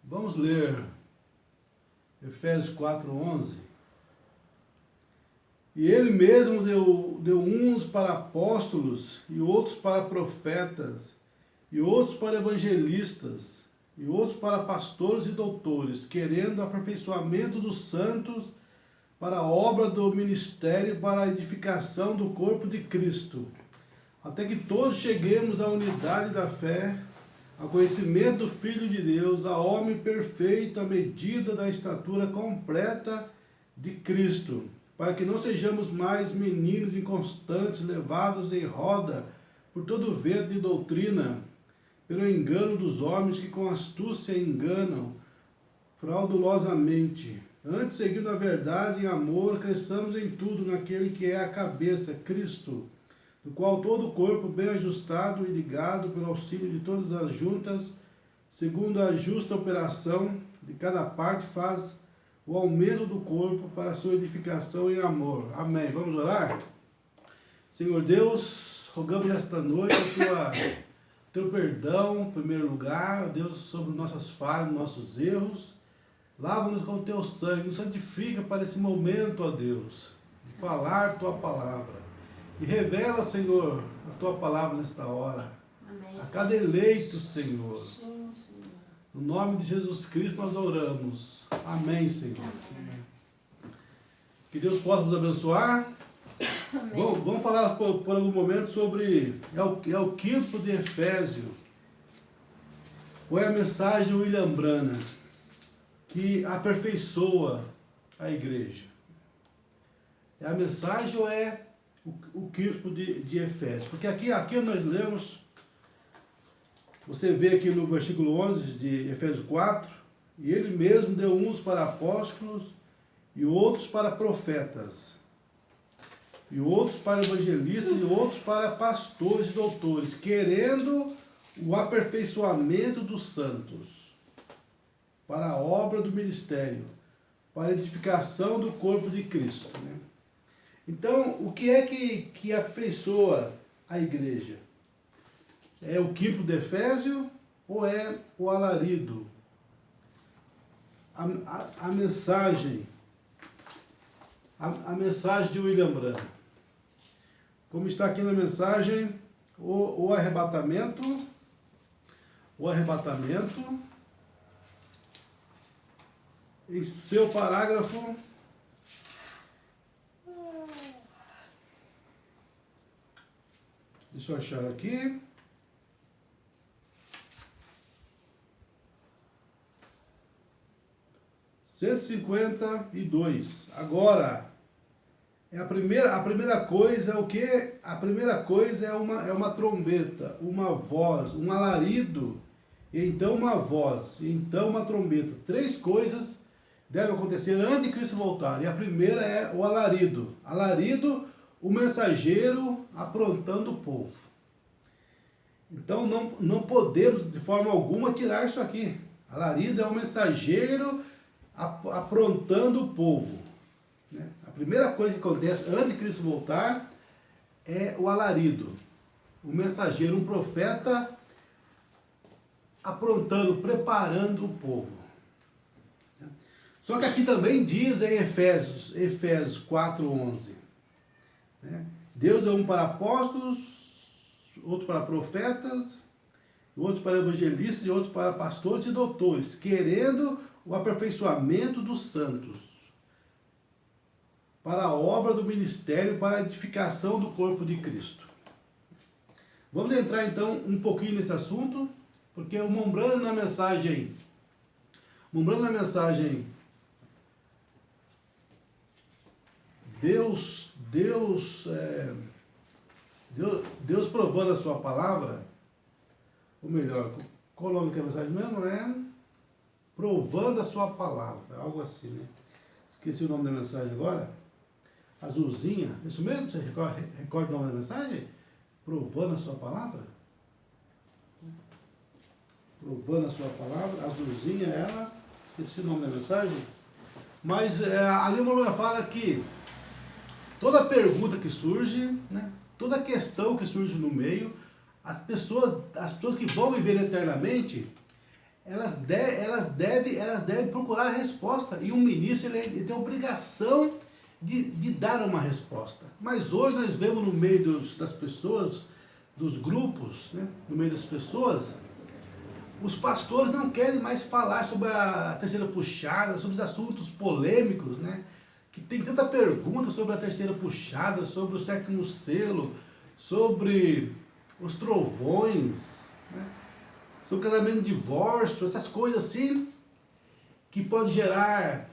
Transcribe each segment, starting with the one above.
Vamos ler Efésios 4:11. E ele mesmo deu uns para apóstolos, e outros para profetas, e outros para evangelistas, e outros para pastores e doutores, querendo o aperfeiçoamento dos santos para a obra do ministério, para a edificação do corpo de Cristo, até que todos cheguemos à unidade da fé, ao conhecimento do Filho de Deus, a homem perfeito, à medida da estatura completa de Cristo, para que não sejamos mais meninos inconstantes, levados em roda por todo vento de doutrina, pelo engano dos homens que com astúcia enganam fraudulosamente. Antes, seguindo a verdade em amor, cresçamos em tudo naquele que é a cabeça, Cristo, do qual todo o corpo, bem ajustado e ligado pelo auxílio de todas as juntas, segundo a justa operação de cada parte, faz o aumento do corpo para a sua edificação em amor. Amém. Vamos orar? Senhor Deus, rogamos nesta noite teu perdão, em primeiro lugar, Deus, sobre nossas falhas, nossos erros. Lava-nos com o teu sangue, nos santifica para esse momento, ó Deus, de falar tua palavra. E revela, Senhor, a tua palavra nesta hora. Amém. A cada eleito, Senhor. Sim, Senhor. No nome de Jesus Cristo nós oramos. Amém, Senhor. Amém. Que Deus possa nos abençoar. Amém. Vamos falar por algum momento sobre é o quinto de Efésio. Ou é a mensagem de William Branham, que aperfeiçoa a igreja. É a mensagem ou é o quinto de Efésios? Porque aqui nós lemos, você vê aqui no versículo 11 de Efésios 4, e ele mesmo deu uns para apóstolos, e outros para profetas, e outros para evangelistas, e outros para pastores e doutores, querendo o aperfeiçoamento dos santos, para a obra do ministério, para a edificação do corpo de Cristo. Né? Então, o que é que aperfeiçoa a igreja? É o quinto de Efésio ou é o alarido? A mensagem de William Branham. Como está aqui na mensagem, o arrebatamento, em seu parágrafo, deixa eu achar aqui, (152). Agora, a primeira coisa é o quê? A primeira coisa é uma trombeta, uma voz, um alarido, e então uma voz, e então uma trombeta. 3 coisas devem acontecer antes de Cristo voltar. E a primeira é o alarido. Alarido, o mensageiro aprontando o povo. Então não podemos de forma alguma tirar isso aqui. Alarido é o mensageiro aprontando o povo. Né? A primeira coisa que acontece antes de Cristo voltar é o alarido. O mensageiro, um profeta aprontando, preparando o povo. Só que aqui também diz em Efésios 4:11, né? Deus é um para apóstolos, outro para profetas, outros para evangelistas e outros para pastores e doutores, querendo o aperfeiçoamento dos santos, para a obra do ministério, para a edificação do corpo de Cristo. Vamos entrar então um pouquinho nesse assunto, porque o Mombrano na mensagem Deus provando a sua palavra, ou melhor, qual o nome que é a mensagem mesmo? É provando a sua palavra, algo assim, né? Esqueci o nome da mensagem agora. Azulzinha, isso mesmo? Você recorda o nome da mensagem? Provando a sua palavra? Provando a sua palavra, azulzinha ela, esqueci o nome da mensagem. Mas ali o Mombrano fala que toda pergunta que surge, né, toda questão que surge no meio, as pessoas que vão viver eternamente, elas devem procurar a resposta. E um ministro ele tem a obrigação de dar uma resposta. Mas hoje nós vemos no meio das pessoas, dos grupos, né, no meio das pessoas, os pastores não querem mais falar sobre a terceira puxada, sobre os assuntos polêmicos, né? Que tem tanta pergunta sobre a terceira puxada, sobre o sétimo selo, sobre os trovões, né? Sobre o casamento e divórcio, essas coisas assim, que pode gerar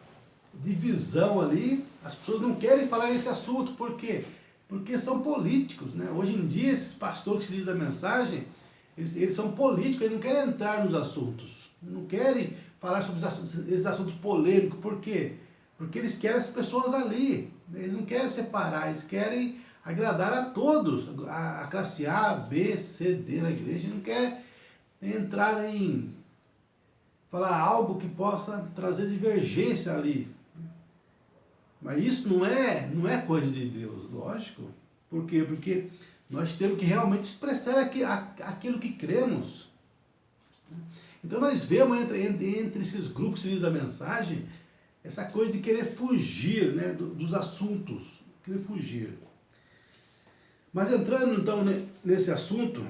divisão ali. As pessoas não querem falar esse assunto, por quê? Porque são políticos, né? Hoje em dia, esses pastores que se dizem da mensagem, eles são políticos, eles não querem entrar nos assuntos, não querem falar sobre esses assuntos polêmicos, por quê? Porque eles querem as pessoas ali, eles não querem separar, eles querem agradar a todos, a classe A, B, C, D na igreja, não quer entrar em falar algo que possa trazer divergência ali. Mas isso não é coisa de Deus, lógico. Por quê? Porque nós temos que realmente expressar aquilo que cremos. Então nós vemos entre esses grupos que se diz da mensagem, essa coisa de querer fugir, né, dos assuntos, querer fugir. Mas entrando então nesse assunto,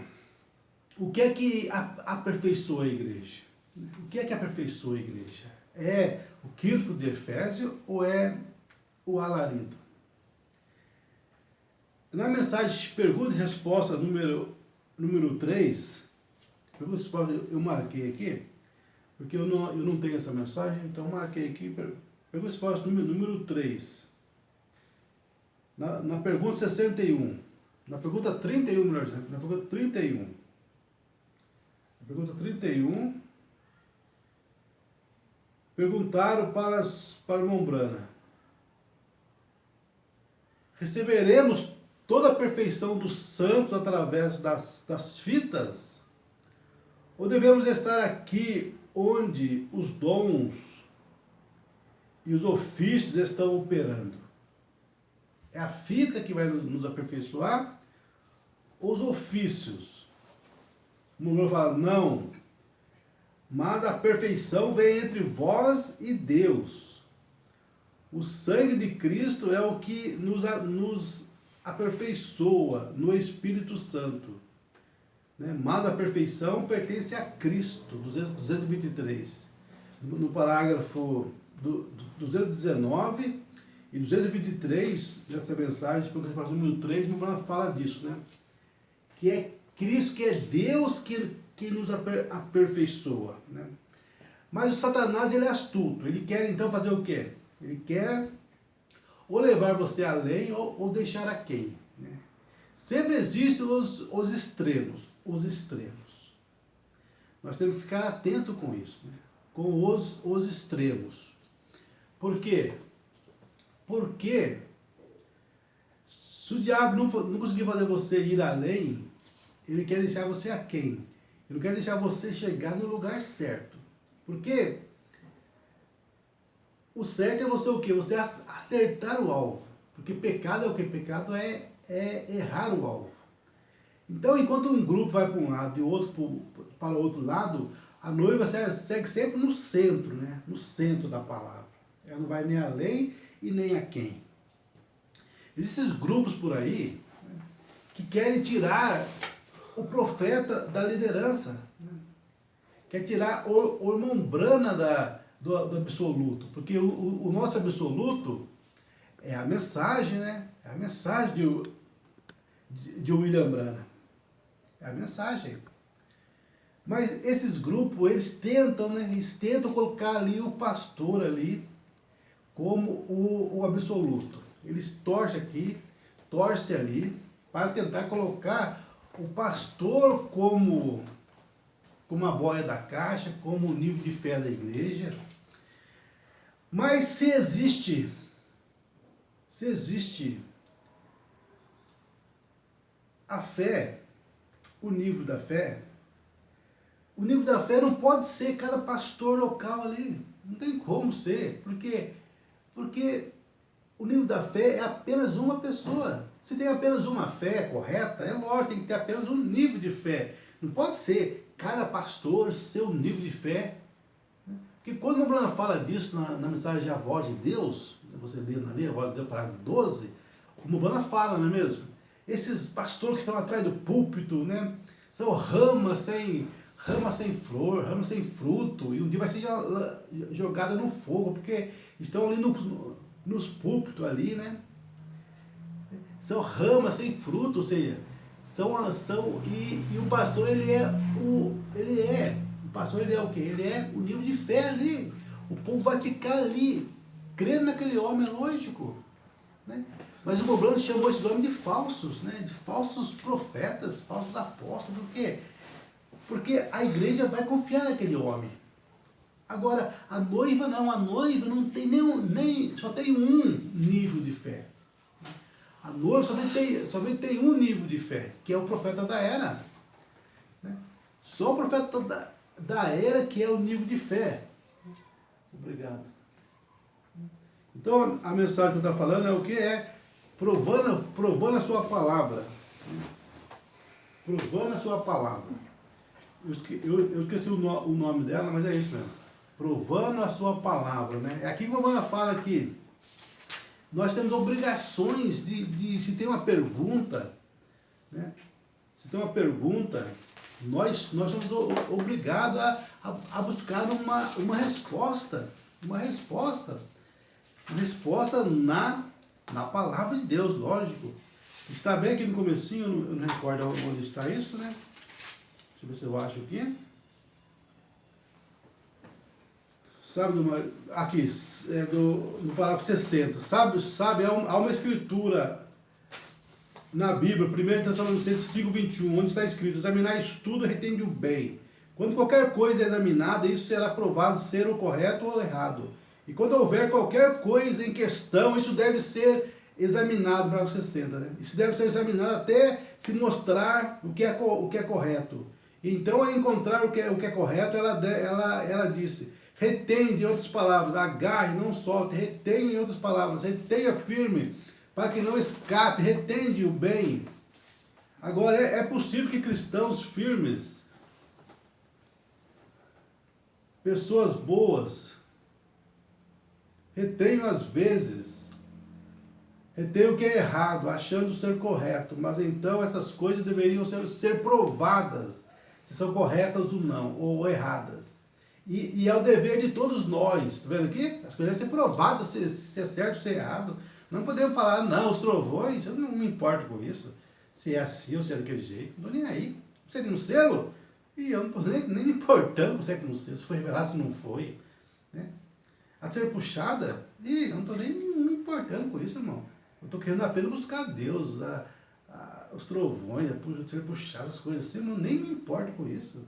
o que é que aperfeiçoa a igreja? O que é que aperfeiçoa a igreja? É o quinto de Efésio ou é o alarido? Na mensagem pergunta e resposta número 3, pergunta e resposta eu marquei aqui, porque eu não tenho essa mensagem, então eu marquei aqui, pergunta e resposta número 3. Na pergunta 61, na pergunta 31, melhor dizendo, na pergunta 31. Na pergunta 31, perguntaram para o irmão Brana: receberemos toda a perfeição dos santos através das fitas? Ou devemos estar aqui onde os dons e os ofícios estão operando? É a fita que vai nos aperfeiçoar? Ou os ofícios? O Senhor fala, não, mas a perfeição vem entre vós e Deus. O sangue de Cristo é o que nos aperfeiçoa no Espírito Santo, né? Mas a perfeição pertence a Cristo, 223. No parágrafo 219 e 223 dessa mensagem, número 3, fala disso, né? Que é Cristo, que é Deus que nos aperfeiçoa, né? Mas o Satanás, ele é astuto, ele quer então fazer o quê? Ele quer ou levar você além ou deixar aquém, né? Sempre existem os extremos, Nós temos que ficar atento com isso, né? Com os extremos. Por quê? Porque se o diabo não conseguir fazer você ir além, ele quer deixar você aquém. Ele não quer deixar você chegar no lugar certo. Porque o certo é você o quê? Você acertar o alvo. Porque pecado é o quê? Pecado é errar o alvo. Então, enquanto um grupo vai para um lado e o outro para o outro lado, a noiva segue sempre no centro, né? No centro da palavra. Ela não vai nem além e nem aquém. Existem esses grupos por aí, né, que querem tirar o profeta da liderança, né? Quer tirar o irmão Brana do absoluto, porque o nosso absoluto é a mensagem, né? É a mensagem de William Brana. É a mensagem. Mas esses grupos, eles tentam colocar ali o pastor ali como o absoluto. Eles torcem aqui, torcem ali, para tentar colocar o pastor como a boia da caixa, como o nível de fé da igreja. Mas se existe a fé, o nível da fé não pode ser cada pastor local ali. Não tem como ser. Porque o nível da fé é apenas uma pessoa. Se tem apenas uma fé correta, é lógico, tem que ter apenas um nível de fé. Não pode ser cada pastor, seu nível de fé. Porque quando o Momblana fala disso na mensagem A Voz de Deus, você lê ali, A Voz de Deus, parágrafo 12, o Momblana fala, não é mesmo? Esses pastores que estão atrás do púlpito, né? São ramas sem flor, ramas sem fruto, e um dia vai ser jogada no fogo, porque estão ali nos púlpitos ali, né? São ramas sem fruto, ou seja, e o pastor o pastor ele é o quê? Ele é o nível de fé ali. O povo vai ficar ali, crendo naquele homem, é lógico, né? Mas o Momblana chamou esses homens de falsos, né? De falsos profetas, falsos apóstolos. Por quê? Porque a igreja vai confiar naquele homem. Agora, a noiva não tem só tem um nível de fé. A noiva somente tem um nível de fé, que é o profeta da era. Né? Só o profeta da era que é o nível de fé. Obrigado. Então, a mensagem que eu estou falando é o que é provando a sua palavra. Provando a sua palavra. Eu esqueci o nome dela, mas é isso mesmo. Provando a sua palavra, né? É aqui que o Momblana fala que nós temos obrigações se tem uma pergunta, né? Se tem uma pergunta, nós somos obrigados a buscar uma resposta. Uma resposta na palavra de Deus, lógico. Está bem aqui no comecinho, eu não recordo onde está isso, né? Deixa eu ver se eu acho aqui. Sabe, aqui, no parágrafo 60. Sabe, há uma escritura na Bíblia, 1 Tessalonicenses 5:21, onde está escrito: examinar tudo e retende o bem. Quando qualquer coisa é examinada, isso será provado ser o correto ou errado. E quando houver qualquer coisa em questão, isso deve ser examinado, parágrafo 60, né? Isso deve ser examinado até se mostrar o que é correto. Então, ao encontrar o que é correto, ela disse: retende, em outras palavras, agarre, não solte, retenha, em outras palavras, retenha firme, para que não escape, retende o bem. Agora, é possível que cristãos firmes, pessoas boas, retenham às vezes, retenham o que é errado, achando ser correto, mas então essas coisas deveriam ser provadas, se são corretas ou não, ou erradas. E é o dever de todos nós, está vendo aqui? As coisas devem ser provadas, se é certo ou se é errado. Não podemos falar, não, os trovões, eu não me importo com isso, se é assim ou se é daquele jeito, não estou nem aí. Sétimo selo? E eu não estou nem me importando com o sétimo selo, se foi revelado, se não foi. Né? A ser puxada, e eu não estou nem me importando com isso, irmão. Eu estou querendo apenas buscar Deus, os trovões, ser puxado, as coisas assim, eu nem me importo com isso.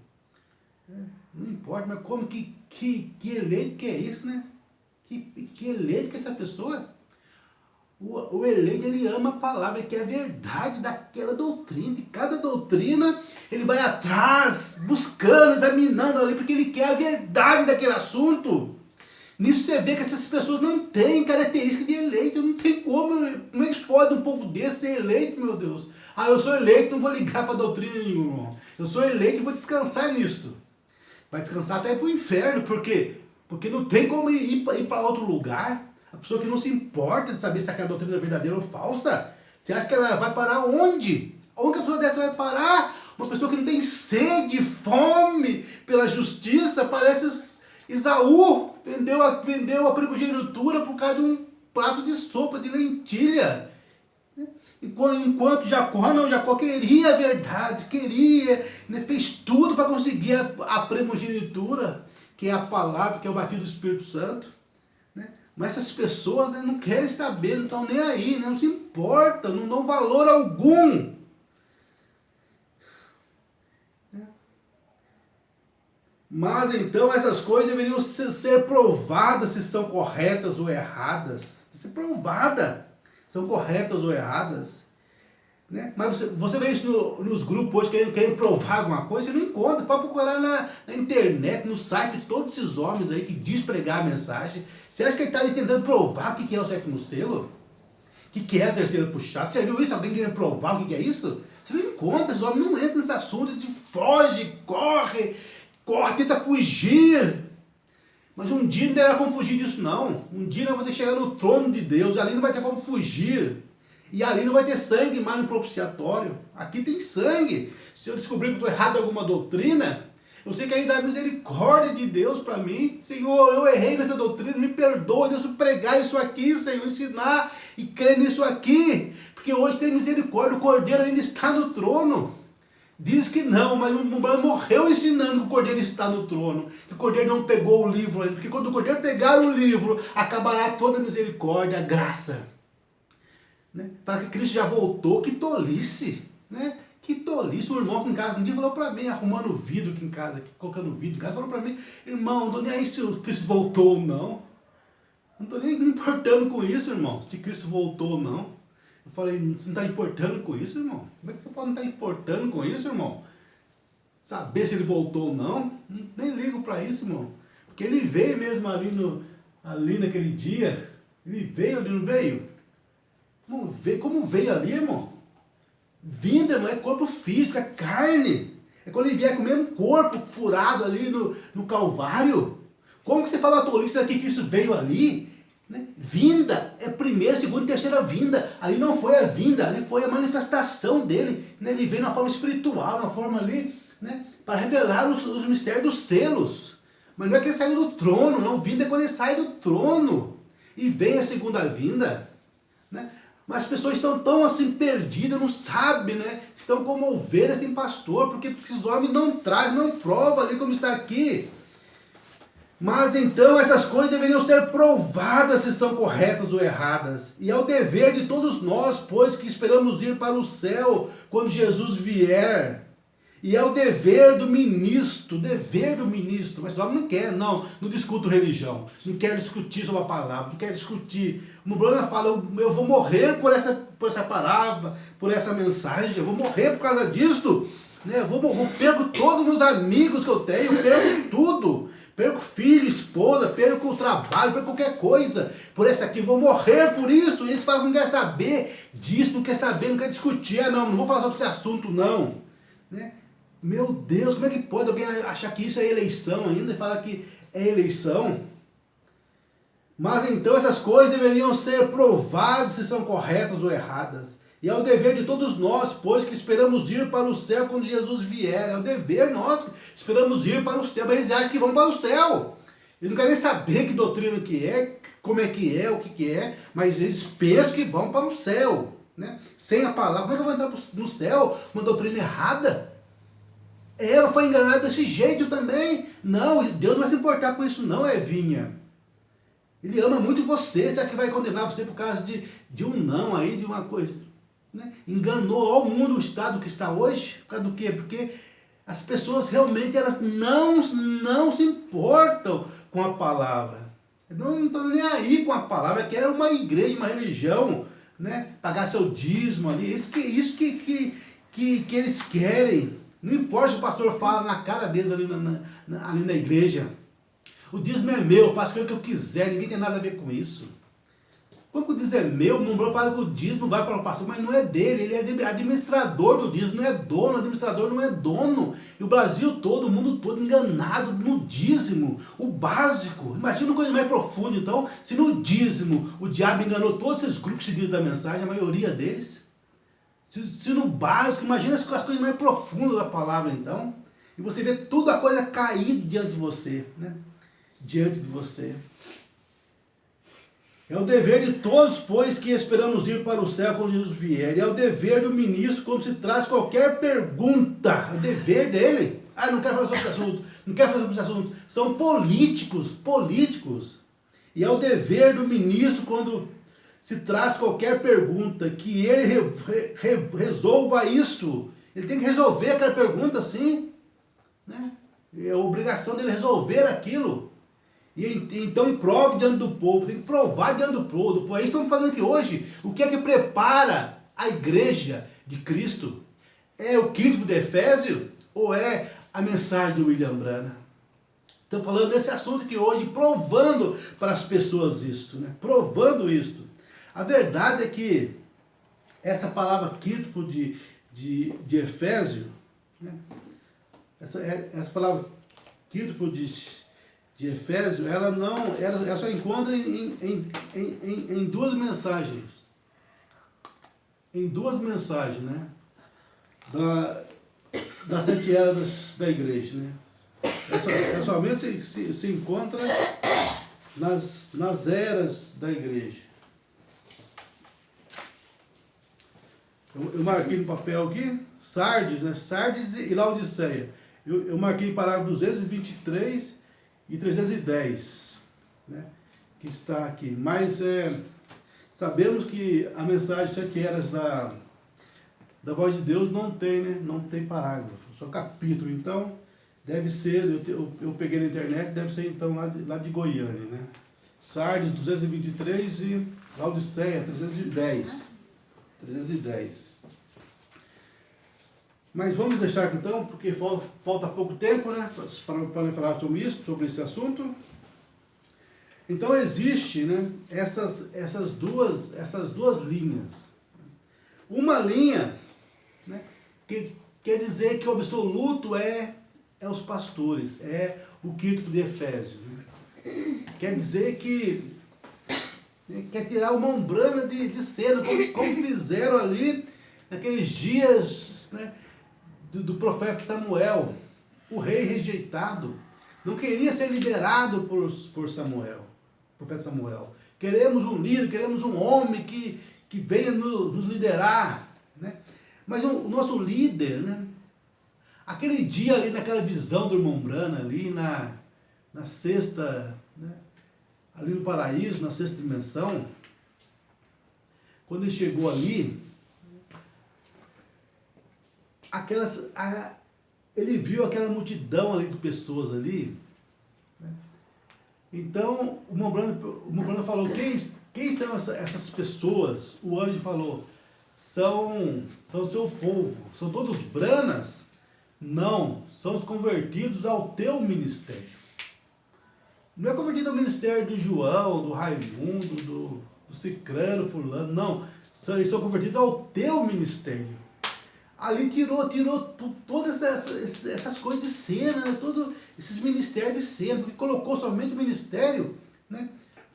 Não importa, mas como que eleito que é isso, né? Que eleito que é essa pessoa? O eleito, ele ama a palavra, ele quer a verdade daquela doutrina. De cada doutrina, ele vai atrás, buscando, examinando ali, porque ele quer a verdade daquele assunto. Nisso você vê que essas pessoas não têm característica de eleito. Não tem como é que pode um povo desse ser eleito, meu Deus? Ah, eu sou eleito, não vou ligar para doutrina nenhuma. Eu sou eleito e vou descansar nisto. Vai descansar até para o inferno, por quê? Porque não tem como ir para outro lugar. A pessoa que não se importa de saber se aquela doutrina é verdadeira ou falsa, você acha que ela vai parar onde? Onde a pessoa dessa vai parar? Uma pessoa que não tem sede, fome pela justiça, parece Esaú, vendeu a primogenitura por causa de um prato de sopa de lentilha. Enquanto Jacó queria a verdade, né, fez tudo para conseguir a primogenitura, que é a palavra, que é o batido do Espírito Santo. Né? Mas essas pessoas, né, não querem saber, não estão nem aí, né, não se importam, não dão valor algum. Mas então essas coisas deveriam ser provadas se são corretas ou erradas. Ser provada. São corretas ou erradas. Né? Mas você vê isso nos grupos hoje, querendo provar alguma coisa, você não encontra. Pode procurar na internet, no site de todos esses homens aí que diz pregar a mensagem. Você acha que ele está ali tentando provar o que é o sétimo selo? O que é a terceira puxada? Você viu isso? Alguém querendo provar o que é isso? Você não encontra, esse homem não entra nesse assunto, ele foge, corre, tenta fugir. Mas um dia não terá como fugir disso, não. Um dia nós vamos ter que chegar no trono de Deus, ali não vai ter como fugir. E ali não vai ter sangue mais no propiciatório. Aqui tem sangue. Se eu descobrir que estou errado em alguma doutrina, eu sei que aí dá misericórdia de Deus para mim. Senhor, eu errei nessa doutrina, me perdoa. Deus, pregar isso aqui, Senhor, ensinar e crer nisso aqui. Porque hoje tem misericórdia, o Cordeiro ainda está no trono. Diz que não, mas o morreu ensinando que o Cordeiro está no trono. Que o Cordeiro não pegou o livro ainda. Porque quando o Cordeiro pegar o livro, acabará toda a misericórdia, a graça. Né? Para que Cristo já voltou, que tolice, né? Que tolice. O irmão aqui em casa um dia falou para mim, arrumando o vidro aqui em casa, aqui, colocando vidro em casa, falou para mim, irmão, não estou nem aí se o Cristo voltou ou não. Não estou nem me importando com isso, irmão, se Cristo voltou ou não. Eu falei, você não está importando com isso, irmão? Como é que você pode não estar importando com isso, irmão? Saber se ele voltou ou não? Nem ligo para isso, irmão. Porque ele veio mesmo ali naquele dia. Ele veio, ele não veio? Como veio ali, irmão? Vinda, irmão, é corpo físico, é carne. É quando ele vier com o mesmo corpo furado ali no Calvário. Como que você fala a tolice aqui que isso veio ali? Né? Vinda é primeira, segunda e terceira vinda. Ali não foi a vinda, ali foi a manifestação dele. Né? Ele veio na forma espiritual, na forma ali, né? Para revelar os mistérios dos selos. Mas não é que ele saiu do trono, não. Vinda é quando ele sai do trono. E vem a segunda vinda. Né? Mas as pessoas estão tão assim perdidas, não sabem, né? Estão como ovelhas sem pastor, porque esses homens não trazem, não provam ali como está aqui. Mas então essas coisas deveriam ser provadas se são corretas ou erradas. E é o dever de todos nós, pois que esperamos ir para o céu quando Jesus vier. E é o dever do ministro, mas o homem não quer, não discuto religião, não quero discutir sobre a palavra, não quero discutir. O Bruno fala, eu vou morrer por essa palavra, por essa mensagem, eu vou morrer por causa disso, né? Eu perco todos os meus amigos que eu tenho, perco tudo, perco filho, esposa, perco o trabalho, perco qualquer coisa, por essa aqui, vou morrer por isso. E eles falam, não quer saber disso, não quer saber, não quer discutir, não vou falar sobre esse assunto não, né? Meu Deus, como é que pode alguém achar que isso é eleição ainda e falar que é eleição? Mas então essas coisas deveriam ser provadas se são corretas ou erradas. E é o dever de todos nós, pois que esperamos ir para o céu quando Jesus vier. É o dever nós, esperamos ir para o céu, mas eles acham que vão para o céu. Eles não querem nem saber que doutrina que é, como é que é, o que é, mas eles pensam que vão para o céu. Né? Sem a palavra, como é que eu vou entrar no céu? Uma doutrina errada? Eva foi enganada desse jeito também. Não, Deus não vai se importar com isso não, Evinha. Ele ama muito você. Você acha que vai condenar você por causa de um não aí, de uma coisa? Né? Enganou ao mundo o estado que está hoje. Por causa do quê? Porque as pessoas realmente elas não se importam com a palavra. Não estão nem aí com a palavra. Quer uma igreja, uma religião, né? Pagar seu dízimo ali. Isso que eles querem. Não importa se o pastor fala na cara deles ali na igreja. O dízimo é meu, eu faço aquilo que eu quiser, ninguém tem nada a ver com isso. Quando o dízimo é meu, o mundo fala que o dízimo vai para o pastor, mas não é dele, ele é administrador do dízimo, não é dono, o administrador não é dono. E o Brasil todo, o mundo todo enganado no dízimo, o básico. Imagina uma coisa mais profunda, então, se no dízimo o diabo enganou todos esses grupos que se diz da mensagem, a maioria deles. Se no básico, imagina as coisas mais profundas da palavra, então. E você vê toda a coisa cair diante de você, né? Diante de você. É o dever de todos, pois, que esperamos ir para o céu quando Jesus vier. E é o dever do ministro quando se traz qualquer pergunta. É o dever dele. Ah, não quero falar sobre esse assunto. Não quero falar sobre esse assunto. São políticos. E é o dever do ministro quando se traz qualquer pergunta, que ele resolva isso. Ele tem que resolver aquela pergunta, sim. Né? É a obrigação dele resolver aquilo. E então prove diante do povo, tem que provar diante do povo. É isso que estamos fazendo aqui hoje. O que é que prepara a igreja de Cristo? É o crítico de Efésio ou é a mensagem do William Branham? Estamos falando desse assunto aqui hoje, provando para as pessoas isto, né? Provando isto. A verdade é que essa palavra crítico de de Efésio, né? Essa palavra quintuple de Efésio, ela só encontra em duas mensagens. Em duas mensagens, né? Das 7 eras da igreja, né? Ela somente se encontra nas eras da igreja. Eu marquei no papel aqui, Sardes, né? Sardes e Laodiceia. Eu marquei parágrafo 223 e 310, né? Que está aqui. Mas sabemos que a mensagem 7 eras da voz de Deus não tem, né? Não tem parágrafo, só capítulo. Então, deve ser, eu peguei na internet, deve ser então lá de Goiânia, né? Sardes 223 e Laodiceia 310. 310. Mas vamos deixar então, porque falta pouco tempo, né, para falar sobre isso, sobre esse assunto. Então existe, né, essas duas linhas. Uma linha, né, que quer dizer que o absoluto é os pastores, é o quinto de Efésios. Né? Quer dizer que quer tirar uma umbrana de cena, como fizeram ali naqueles dias, né, do profeta Samuel, o rei rejeitado, não queria ser liderado por Samuel, profeta Samuel. Queremos um líder, queremos um homem que venha nos liderar, né? Mas o nosso líder, né, aquele dia ali naquela visão do irmão Brana, ali na sexta, né, ali no paraíso, na sexta dimensão, quando ele chegou ali, ele viu aquela multidão ali de pessoas ali, né? Então o Mombrana falou, quem são essas pessoas? O anjo falou, são o seu povo, são todos branas? Não, são os convertidos ao teu ministério. Não é convertido ao ministério do João, do Raimundo, do Cicrano, fulano, não. Eles são convertidos ao teu ministério. Ali tirou todas essas coisas de cena, né? Todos esses ministérios de cena, porque colocou somente o ministério, né,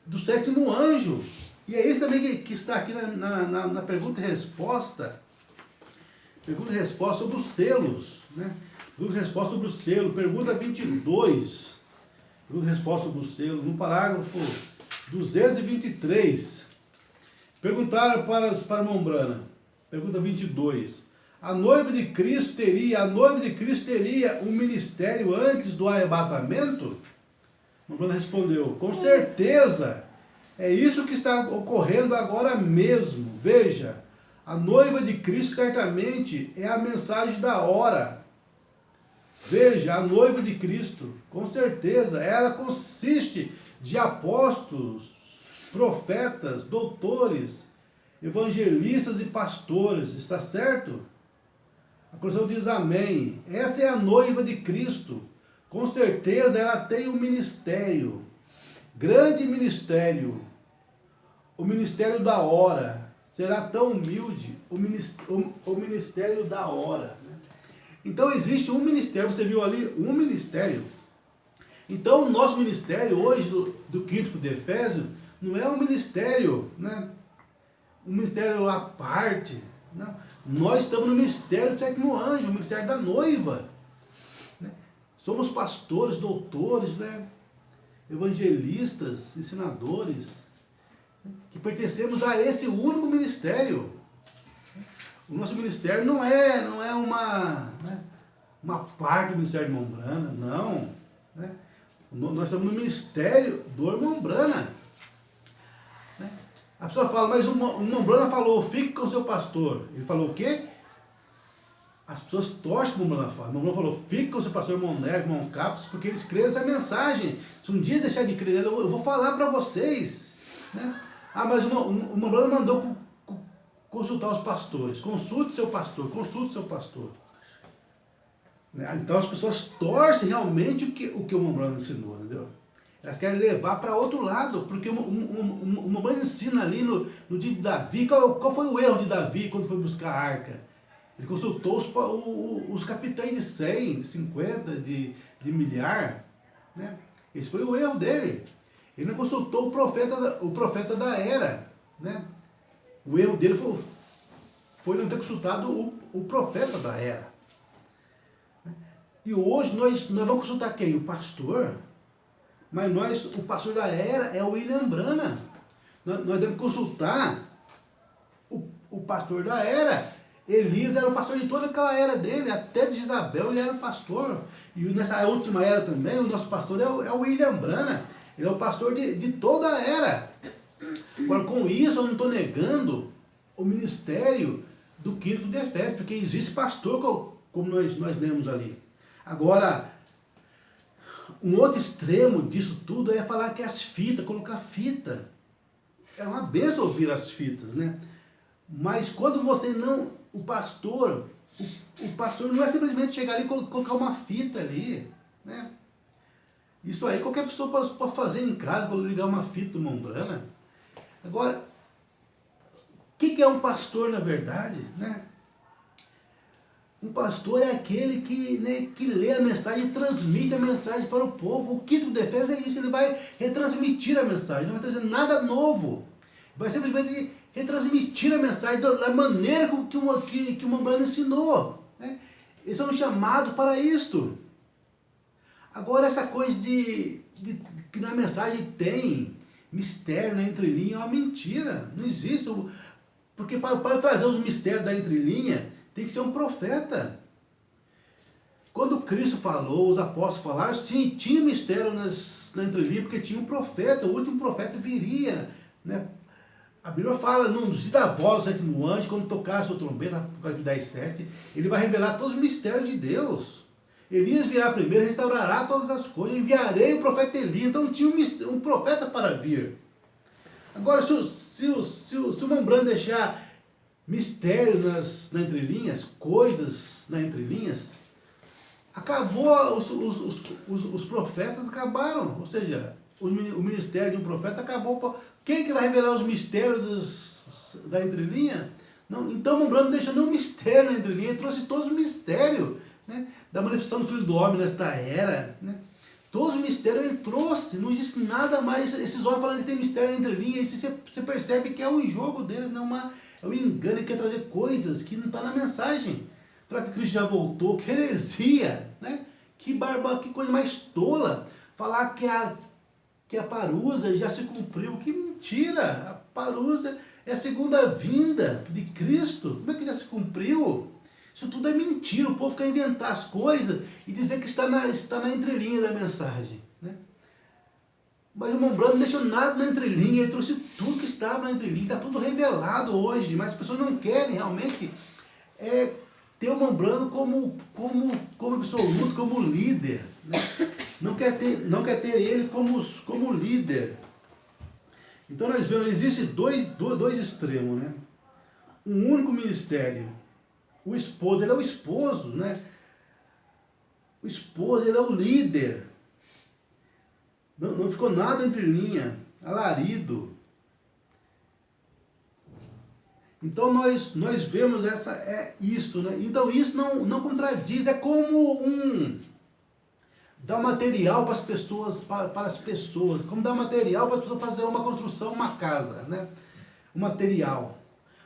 do 7º anjo. E é isso também que está aqui na pergunta e resposta. Pergunta e resposta sobre os selos, né? Pergunta e resposta sobre o selo. Pergunta 22. Pergunta e resposta sobre o selo. No parágrafo 223. Perguntaram para Mombrana. Pergunta 22. A noiva de Cristo teria um ministério antes do arrebatamento? Mombrana respondeu, com certeza. É isso que está ocorrendo agora mesmo. Veja, a noiva de Cristo certamente é a mensagem da hora. Veja, a noiva de Cristo, com certeza, ela consiste de apóstolos, profetas, doutores, evangelistas e pastores. Está certo? A cruzão diz amém. Essa é a noiva de Cristo. Com certeza ela tem um ministério. Grande ministério. O ministério da hora. Será tão humilde. O ministério da hora. Então existe um ministério. Você viu ali um ministério. Então o nosso ministério hoje do quinto de Efésio não é um ministério, né? Um ministério à parte. Não. Nós estamos no ministério do 7º anjo, o ministério da noiva. Né? Somos pastores, doutores, né? Evangelistas, ensinadores, né? Que pertencemos a esse único ministério. O nosso ministério não é uma parte do ministério de Mombrana, não. Né? Nós estamos no ministério do irmão Brana. Né? A pessoa fala, mas o Mombrana falou, fique com o seu pastor. Ele falou o quê? As pessoas torcem como o Mombrana fala. O Mombrana falou, fique com o seu pastor, irmão Nery, irmão Capos, porque eles creem nessa mensagem. Se um dia deixar de crer, eu vou falar para vocês. Né? Ah, mas o Mombrana mandou consultar os pastores. Consulte seu pastor, consulte seu pastor. Então as pessoas torcem realmente o que o Mombrana ensinou, entendeu? Elas querem levar para outro lado, porque o Mombrana ensina ali no dia de Davi, qual foi o erro de Davi quando foi buscar a arca? Ele consultou os capitães de 100, de 50, de milhar, né? Esse foi o erro dele. Ele não consultou o profeta da era, né? O erro dele foi não ter consultado o profeta da era. E hoje nós vamos consultar quem? O pastor. Mas o pastor da era é o William Branham. Nós devemos consultar o pastor da era. Elias era o pastor de toda aquela era dele, até de Isabel ele era o pastor. E nessa última era também, o nosso pastor é o William Branham. Ele é o pastor de toda a era. Agora, com isso, eu não estou negando o ministério do quinto de Efésios, porque existe pastor, como nós lemos ali. Agora, um outro extremo disso tudo é falar que as fitas, colocar fita. É uma benção ouvir as fitas, né? Mas quando você não... O pastor não é simplesmente chegar ali e colocar uma fita ali, né? Isso aí qualquer pessoa pode fazer em casa, quando ligar uma fita do Mombrana. Agora, o que é um pastor na verdade, né? Um pastor é aquele que lê a mensagem e transmite a mensagem para o povo. O quinto de Efésios é isso, ele vai retransmitir a mensagem, não vai trazer nada novo. Vai simplesmente retransmitir a mensagem da maneira que o Mombrana ensinou, né? Eles são chamados para isto. Agora, essa coisa que na mensagem tem mistério na entrelinha é uma mentira. Não existe. Porque para trazer os mistérios da entrelinha, tem que ser um profeta. Quando Cristo falou, os apóstolos falaram, sim, tinha mistério na entrelinha, porque tinha um profeta, o último profeta viria, né? A Bíblia fala, no dia da voz do sétimo anjo, quando tocar a sua trombeta, Apocalipse 10:7, ele vai revelar todos os mistérios de Deus. Elias virá primeiro, restaurará todas as coisas, enviarei o profeta Elias. Então tinha um profeta para vir. Agora, se o Mombrana deixar mistério nas entrelinhas, coisas nas entrelinhas, acabou, os profetas acabaram. Ou seja, o ministério de um profeta acabou. Quem que vai revelar os mistérios da entrelinha? Não, então Mombrana não deixou nenhum mistério na entrelinha, ele trouxe todos os mistérios, né, da manifestação do Filho do Homem nesta era, né? Todos os mistérios ele trouxe, não existe nada mais. Esses homens falando que tem mistério na entrelinha, isso você percebe que é um jogo deles, não é um engano, ele quer trazer coisas que não estão na mensagem. Falar que Cristo já voltou, que heresia, né? Que coisa mais tola. Falar que a parusa já se cumpriu, que mentira! A parusa é a segunda vinda de Cristo. Como é que já se cumpriu? Isso tudo é mentira, o povo quer inventar as coisas e dizer que está na entrelinha da mensagem, né? Mas o Mombrana não deixou nada na entrelinha, ele trouxe tudo que estava na entrelinha, está tudo revelado hoje, mas as pessoas não querem realmente ter o Mombrana como absoluto, como líder, né? Não quer ter ele como líder. Então nós vemos, existem dois extremos, né? Um único ministério. O esposo, ele é o esposo, né? O esposo, ele é o líder. Não ficou nada entre linha, alarido. Então nós vemos isso, né? Então isso não contradiz, é como dar material para as pessoas, como dar material para as pessoas fazer uma construção, uma casa, né? O material.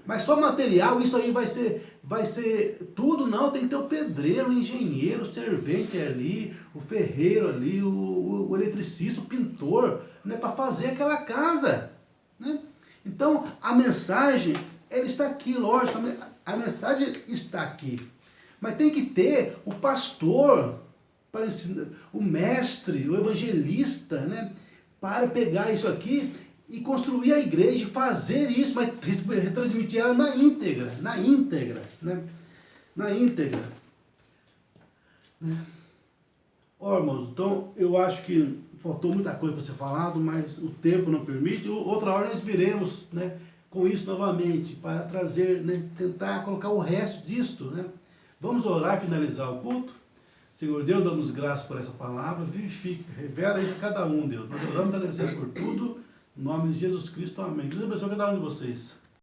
Mas só material, isso aí vai ser tudo, não, tem que ter o pedreiro, o engenheiro, o servente ali, o ferreiro ali, o eletricista, o pintor, né, para fazer aquela casa, né? Então, a mensagem, ela está aqui, lógico, a mensagem está aqui, mas tem que ter o pastor, para ensinar, o mestre, o evangelista, né, para pegar isso aqui e construir a igreja, fazer isso, mas retransmitir ela na íntegra, né? Na íntegra. Né? Ó, irmãos, então eu acho que faltou muita coisa para ser falado, mas o tempo não permite. Outra hora nós viremos, né, com isso novamente, para trazer, né, tentar colocar o resto disto, né? Vamos orar e finalizar o culto. Senhor Deus, damos graças por essa palavra, vivifica, revela isso a cada um, Deus. Nós oramos e agradecemos por tudo. Em nome de Jesus Cristo, amém. Deus abençoe cada um de vocês.